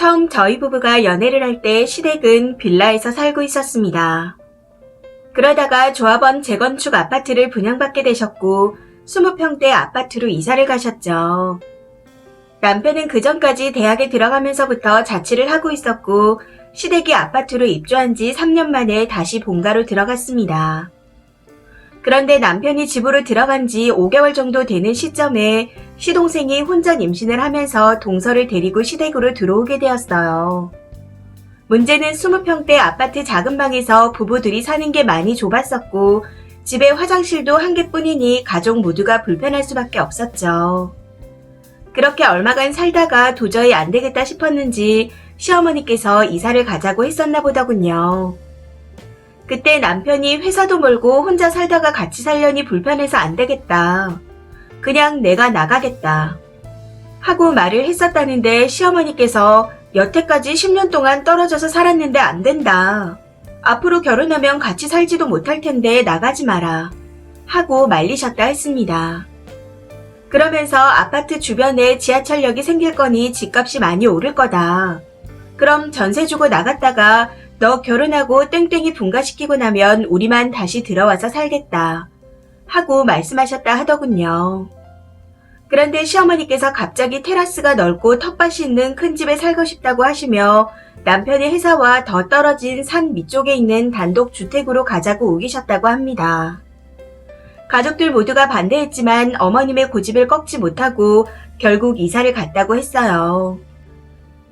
처음 저희 부부가 연애를 할 때 시댁은 빌라에서 살고 있었습니다. 그러다가 조합원 재건축 아파트를 분양받게 되셨고 20평대 아파트로 이사를 가셨죠. 남편은 그전까지 대학에 들어가면서부터 자취를 하고 있었고 시댁이 아파트로 입주한 지 3년 만에 다시 본가로 들어갔습니다. 그런데 남편이 집으로 들어간 지 5개월 정도 되는 시점에 시동생이 혼전 임신을 하면서 동서를 데리고 시댁으로 들어오게 되었어요. 문제는 20평대 아파트 작은 방에서 부부들이 사는 게 많이 좁았었고 집에 화장실도 한 개뿐이니 가족 모두가 불편할 수밖에 없었죠. 그렇게 얼마간 살다가 도저히 안 되겠다 싶었는지 시어머니께서 이사를 가자고 했었나 보더군요. 그때 남편이 회사도 멀고 혼자 살다가 같이 살려니 불편해서 안 되겠다. 그냥 내가 나가겠다. 하고 말을 했었다는데 시어머니께서 여태까지 10년 동안 떨어져서 살았는데 안 된다. 앞으로 결혼하면 같이 살지도 못할 텐데 나가지 마라. 하고 말리셨다 했습니다. 그러면서 아파트 주변에 지하철역이 생길 거니 집값이 많이 오를 거다. 그럼 전세 주고 나갔다가 너 결혼하고 땡땡이 분가시키고 나면 우리만 다시 들어와서 살겠다. 하고 말씀하셨다 하더군요. 그런데 시어머니께서 갑자기 테라스가 넓고 텃밭이 있는 큰 집에 살고 싶다고 하시며 남편의 회사와 더 떨어진 산 밑쪽에 있는 단독 주택으로 가자고 우기셨다고 합니다. 가족들 모두가 반대했지만 어머님의 고집을 꺾지 못하고 결국 이사를 갔다고 했어요.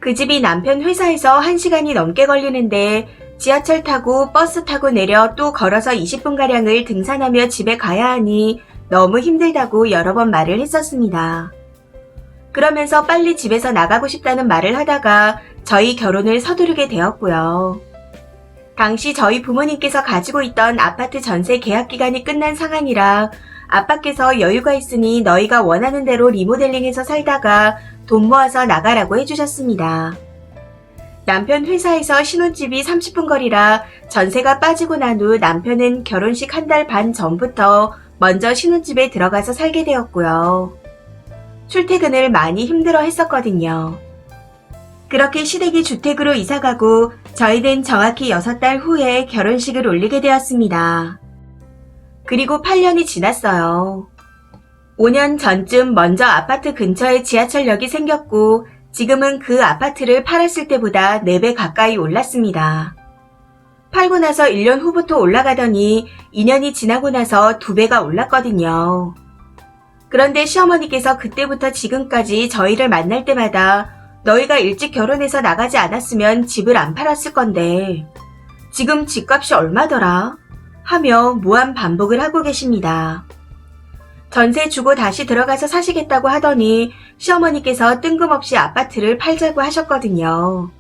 그 집이 남편 회사에서 1시간이 넘게 걸리는데 지하철 타고 버스 타고 내려 또 걸어서 20분가량을 등산하며 집에 가야 하니 너무 힘들다고 여러 번 말을 했었습니다. 그러면서 빨리 집에서 나가고 싶다는 말을 하다가 저희 결혼을 서두르게 되었고요. 당시 저희 부모님께서 가지고 있던 아파트 전세 계약 기간이 끝난 상황이라 아빠께서 여유가 있으니 너희가 원하는 대로 리모델링해서 살다가 돈 모아서 나가라고 해주셨습니다. 남편 회사에서 신혼집이 30분 거리라 전세가 빠지고 난 후 남편은 결혼식 한 달 반 전부터 먼저 신혼집에 들어가서 살게 되었고요. 출퇴근을 많이 힘들어 했었거든요. 그렇게 시댁이 주택으로 이사가고 저희는 정확히 6달 후에 결혼식을 올리게 되었습니다. 그리고 8년이 지났어요. 5년 전쯤 먼저 아파트 근처에 지하철역이 생겼고 지금은 그 아파트를 팔았을 때보다 4배 가까이 올랐습니다. 팔고 나서 1년 후부터 올라가더니 2년이 지나고 나서 2배가 올랐거든요. 그런데 시어머니께서 그때부터 지금까지 저희를 만날 때마다 너희가 일찍 결혼해서 나가지 않았으면 집을 안 팔았을 건데 지금 집값이 얼마더라? 하며 무한 반복을 하고 계십니다. 전세 주고 다시 들어가서 사시겠다고 하더니 시어머니께서 뜬금없이 아파트를 팔자고 하셨거든요.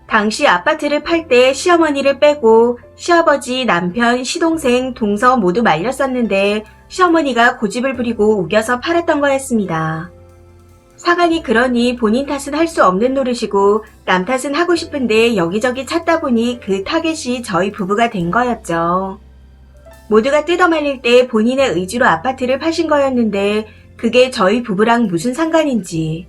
당시 아파트를 팔 때 시어머니를 빼고 시아버지, 남편, 시동생, 동서 모두 말렸었는데 시어머니가 고집을 부리고 우겨서 팔았던 거였습니다. 사간이 그러니 본인 탓은 할 수 없는 노릇이고 남 탓은 하고 싶은데 여기저기 찾다 보니 그 타겟이 저희 부부가 된 거였죠. 모두가 뜯어말릴 때 본인의 의지로 아파트를 파신 거였는데 그게 저희 부부랑 무슨 상관인지.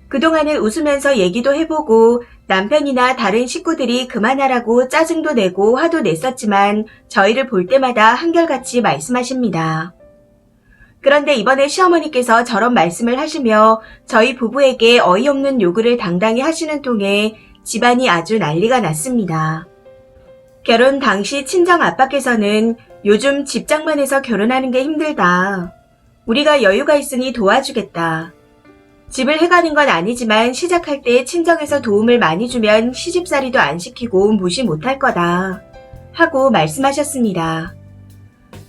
그동안은 웃으면서 얘기도 해보고 남편이나 다른 식구들이 그만하라고 짜증도 내고 화도 냈었지만 저희를 볼 때마다 한결같이 말씀하십니다. 그런데 이번에 시어머니께서 저런 말씀을 하시며 저희 부부에게 어이없는 요구를 당당히 하시는 통에 집안이 아주 난리가 났습니다. 결혼 당시 친정 아빠께서는 요즘 집 장만해서 결혼하는 게 힘들다. 우리가 여유가 있으니 도와주겠다. 집을 해가는 건 아니지만 시작할 때 친정에서 도움을 많이 주면 시집살이도 안 시키고 무시 못할 거다. 하고 말씀하셨습니다.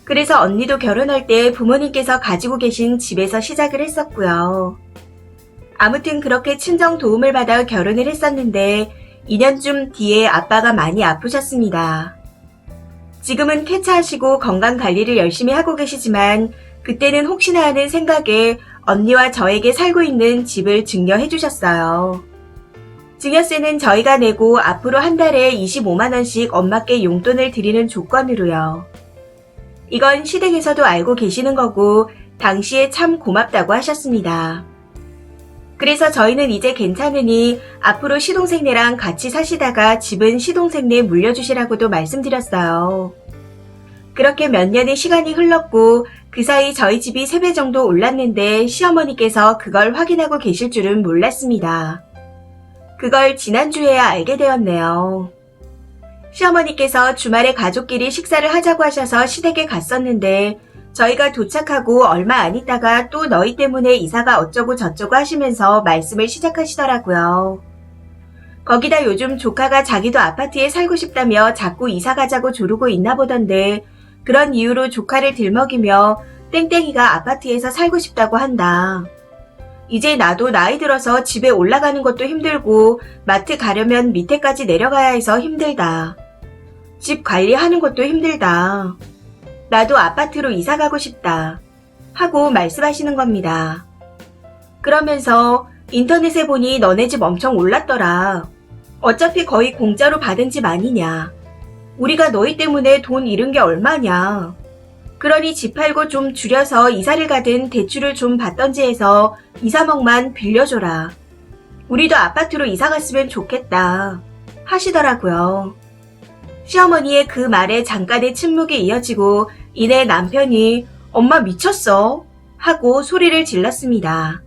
그래서 언니도 결혼할 때 부모님께서 가지고 계신 집에서 시작을 했었고요. 아무튼 그렇게 친정 도움을 받아 결혼을 했었는데 2년쯤 뒤에 아빠가 많이 아프셨습니다. 지금은 쾌차하시고 건강관리를 열심히 하고 계시지만 그때는 혹시나 하는 생각에 언니와 저에게 살고 있는 집을 증여해 주셨어요. 증여세는 저희가 내고 앞으로 한 달에 25만원씩 엄마께 용돈을 드리는 조건으로요. 이건 시댁에서도 알고 계시는 거고 당시에 참 고맙다고 하셨습니다. 그래서 저희는 이제 괜찮으니 앞으로 시동생네랑 같이 사시다가 집은 시동생네 물려주시라고도 말씀드렸어요. 그렇게 몇 년의 시간이 흘렀고 그 사이 저희 집이 3배 정도 올랐는데 시어머니께서 그걸 확인하고 계실 줄은 몰랐습니다. 그걸 지난주에야 알게 되었네요. 시어머니께서 주말에 가족끼리 식사를 하자고 하셔서 시댁에 갔었는데 저희가 도착하고 얼마 안 있다가 또 너희 때문에 이사가 어쩌고 저쩌고 하시면서 말씀을 시작하시더라고요. 거기다 요즘 조카가 자기도 아파트에 살고 싶다며 자꾸 이사 가자고 조르고 있나 보던데 그런 이유로 조카를 들먹이며 땡땡이가 아파트에서 살고 싶다고 한다. 이제 나도 나이 들어서 집에 올라가는 것도 힘들고 마트 가려면 밑에까지 내려가야 해서 힘들다. 집 관리하는 것도 힘들다. 나도 아파트로 이사 가고 싶다. 하고 말씀하시는 겁니다. 그러면서 인터넷에 보니 너네 집 엄청 올랐더라. 어차피 거의 공짜로 받은 집 아니냐. 우리가 너희 때문에 돈 잃은 게 얼마냐. 그러니 집 팔고 좀 줄여서 이사를 가든 대출을 좀 받던지 해서 2, 3억만 빌려줘라. 우리도 아파트로 이사 갔으면 좋겠다. 하시더라고요. 시어머니의 그 말에 잠깐의 침묵이 이어지고 이내 남편이 엄마 미쳤어? 하고 소리를 질렀습니다.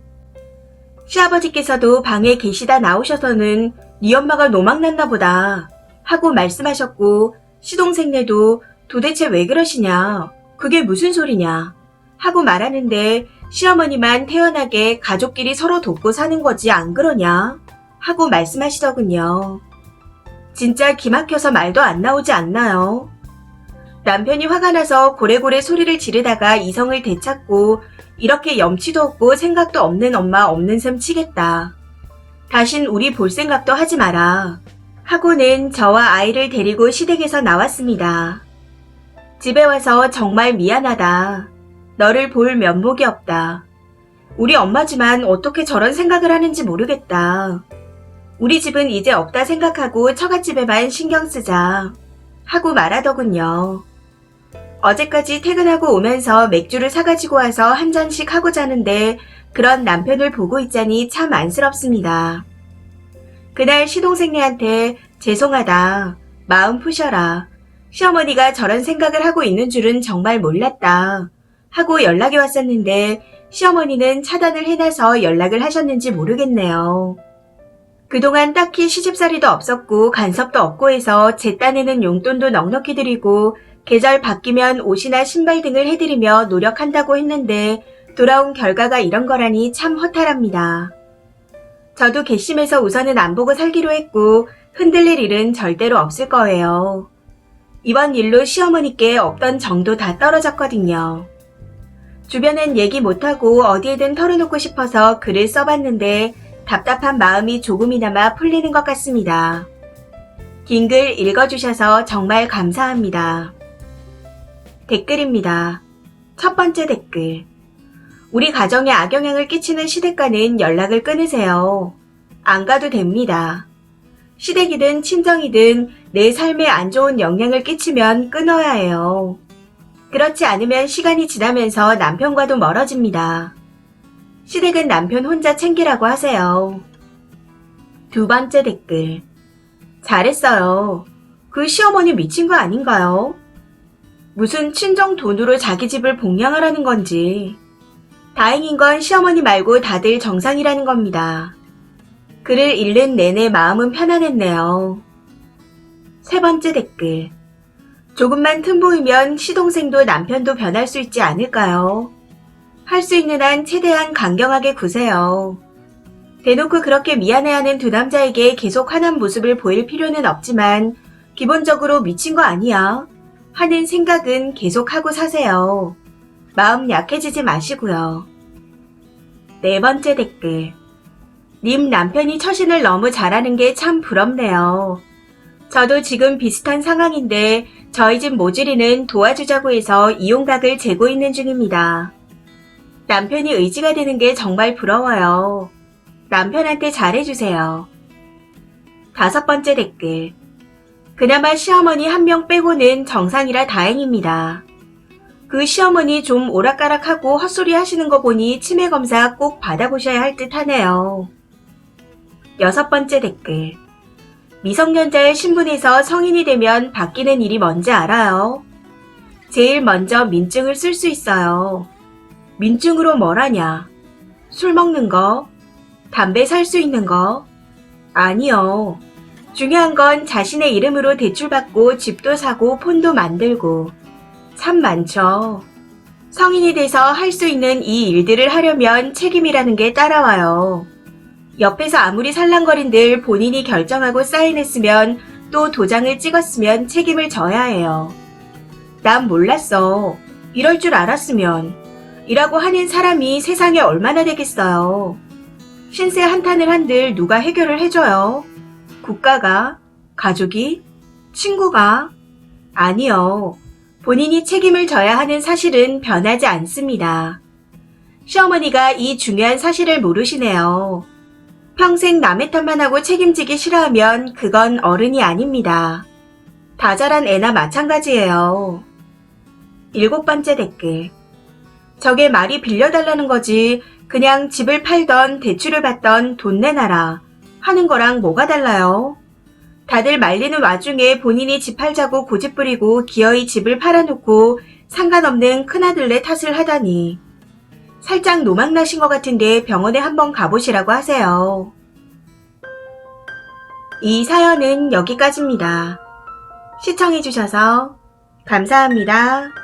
시아버지께서도 방에 계시다 나오셔서는 네 엄마가 노망났나 보다 하고 말씀하셨고 시동생네도 도대체 왜 그러시냐? 그게 무슨 소리냐? 하고 말하는데 시어머니만 태연하게 가족끼리 서로 돕고 사는 거지 안 그러냐? 하고 말씀하시더군요. 진짜 기막혀서 말도 안 나오지 않나요? 남편이 화가 나서 고래고래 소리를 지르다가 이성을 되찾고 이렇게 염치도 없고 생각도 없는 엄마 없는 셈 치겠다. 다신 우리 볼 생각도 하지 마라. 하고는 저와 아이를 데리고 시댁에서 나왔습니다. 집에 와서 정말 미안하다. 너를 볼 면목이 없다. 우리 엄마지만 어떻게 저런 생각을 하는지 모르겠다. 우리 집은 이제 없다 생각하고 처갓집에만 신경 쓰자. 하고 말하더군요. 어제까지 퇴근하고 오면서 맥주를 사가지고 와서 한 잔씩 하고 자는데 그런 남편을 보고 있자니 참 안쓰럽습니다. 그날 시동생네한테 죄송하다. 마음 푸셔라. 시어머니가 저런 생각을 하고 있는 줄은 정말 몰랐다. 하고 연락이 왔었는데 시어머니는 차단을 해놔서 연락을 하셨는지 모르겠네요. 그동안 딱히 시집살이도 없었고 간섭도 없고 해서 제 딴에는 용돈도 넉넉히 드리고 계절 바뀌면 옷이나 신발 등을 해드리며 노력한다고 했는데 돌아온 결과가 이런 거라니 참 허탈합니다. 저도 괘씸해서 우선은 안 보고 살기로 했고 흔들릴 일은 절대로 없을 거예요. 이번 일로 시어머니께 없던 정도 다 떨어졌거든요. 주변엔 얘기 못하고 어디에든 털어놓고 싶어서 글을 써봤는데 답답한 마음이 조금이나마 풀리는 것 같습니다. 긴 글 읽어주셔서 정말 감사합니다. 댓글입니다. 첫 번째 댓글. 우리 가정에 악영향을 끼치는 시댁과는 연락을 끊으세요. 안 가도 됩니다. 시댁이든 친정이든 내 삶에 안 좋은 영향을 끼치면 끊어야 해요. 그렇지 않으면 시간이 지나면서 남편과도 멀어집니다. 시댁은 남편 혼자 챙기라고 하세요. 두 번째 댓글. 잘했어요. 그 시어머니 미친 거 아닌가요? 무슨 친정 돈으로 자기 집을 봉양하라는 건지. 다행인 건 시어머니 말고 다들 정상이라는 겁니다. 글을 읽는 내내 마음은 편안했네요. 세 번째 댓글. 조금만 틈 보이면 시동생도 남편도 변할 수 있지 않을까요? 할 수 있는 한 최대한 강경하게 구세요. 대놓고 그렇게 미안해하는 두 남자에게 계속 화난 모습을 보일 필요는 없지만 기본적으로 미친 거 아니야? 하는 생각은 계속 하고 사세요. 마음 약해지지 마시고요. 네 번째 댓글. 님 남편이 처신을 너무 잘하는 게 참 부럽네요. 저도 지금 비슷한 상황인데 저희 집 모주리는 도와주자고 해서 이용각을 재고 있는 중입니다. 남편이 의지가 되는 게 정말 부러워요. 남편한테 잘해주세요. 다섯 번째 댓글. 그나마 시어머니 한 명 빼고는 정상이라 다행입니다. 그 시어머니 좀 오락가락하고 헛소리 하시는 거 보니 치매 검사 꼭 받아보셔야 할 듯 하네요. 6번째 댓글. 미성년자의 신분에서 성인이 되면 바뀌는 일이 뭔지 알아요? 제일 먼저 민증을 쓸 수 있어요. 민증으로 뭘 하냐? 술 먹는 거? 담배 살 수 있는 거? 아니요. 중요한 건 자신의 이름으로 대출받고 집도 사고 폰도 만들고. 참 많죠. 성인이 돼서 할 수 있는 이 일들을 하려면 책임이라는 게 따라와요. 옆에서 아무리 살랑거린들 본인이 결정하고 사인했으면 또 도장을 찍었으면 책임을 져야 해요. 난 몰랐어. 이럴 줄 알았으면. 이라고 하는 사람이 세상에 얼마나 되겠어요. 신세 한탄을 한들 누가 해결을 해줘요? 국가가? 가족이? 친구가? 아니요. 본인이 책임을 져야 하는 사실은 변하지 않습니다. 시어머니가 이 중요한 사실을 모르시네요. 평생 남의 탓만 하고 책임지기 싫어하면 그건 어른이 아닙니다. 다 자란 애나 마찬가지예요. 7번째 댓글. 저게 말이 빌려달라는 거지 그냥 집을 팔던 대출을 받던 돈 내놔라 하는 거랑 뭐가 달라요? 다들 말리는 와중에 본인이 집 팔자고 고집부리고 기어이 집을 팔아놓고 상관없는 큰아들네 탓을 하다니. 살짝 노망나신 것 같은데 병원에 한번 가보시라고 하세요. 이 사연은 여기까지입니다. 시청해주셔서 감사합니다.